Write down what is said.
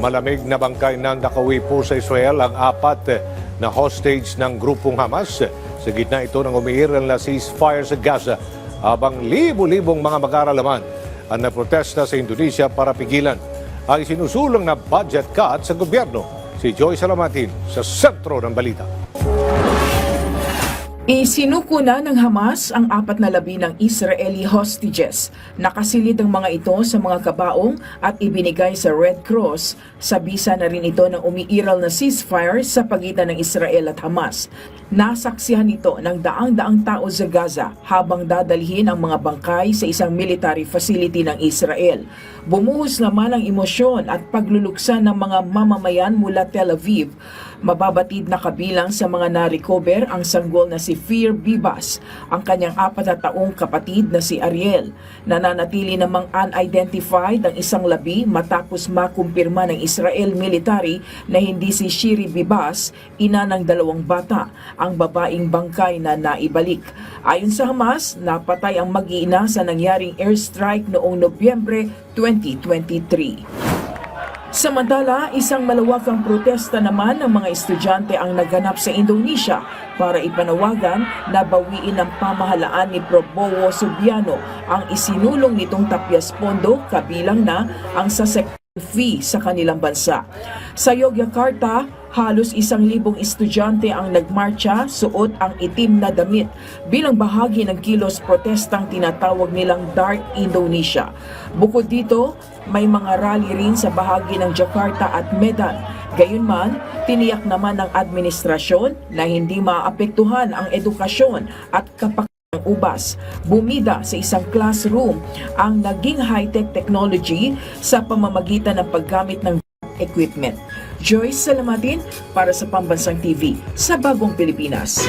Malamig na bangkay na nakauwi po sa Israel ang apat na hostage ng grupong Hamas. Sa gitna ito ng umiiral na ceasefire sa Gaza, habang libo-libong mga mag-aaralaman ang naprotesta sa Indonesia para pigilan ang isinusulong na budget cut sa gobyerno. Si Joy Salamatin sa sentro ng balita. Isinuko na ng Hamas ang 412 ng Israeli hostages. Nakasilid ang mga ito sa mga kabaong at ibinigay sa Red Cross. Sabisa na rin ito ng umiiral na ceasefire sa pagitan ng Israel at Hamas. Nasaksihan ito ng daang-daang tao sa Gaza habang dadalhin ang mga bangkay sa isang military facility ng Israel. Bumuhos naman ang emosyon at pagluluksa ng mga mamamayan mula Tel Aviv. Mababatid na kabilang sa mga na-recover ang sanggol na si Fir Bibas, ang kanyang 4 na taong kapatid na si Ariel. Nananatili namang unidentified ang isang labi matapos makumpirma ng Israel military na hindi si Shiri Bibas, ina ng 2 bata, ang babaeng bangkay na naibalik. Ayon sa Hamas, napatay ang mag-iina sa nangyaring airstrike noong Nobyembre 2023. Samantala, isang malawakang protesta naman ng mga estudyante ang naganap sa Indonesia para ipanawagan na bawiin ng pamahalaan ni Prabowo Subianto ang isinulong nitong tapyas pondo, kabilang na ang sasek fee sa kanilang bansa. Sa Yogyakarta, halos 1,000 estudyante ang nagmarcha, suot ang itim na damit bilang bahagi ng kilos protestang tinatawag nilang Dark Indonesia. Bukod dito, may mga rally rin sa bahagi ng Jakarta at Medan. Gayunman, tiniyak naman ng administrasyon na hindi maapektuhan ang edukasyon at kapakanan ng ubas. Bumida sa isang classroom ang naging high-tech technology sa pamamagitan ng paggamit ng equipment. Joyce Salamatin para sa Pambansang TV sa Bagong Pilipinas.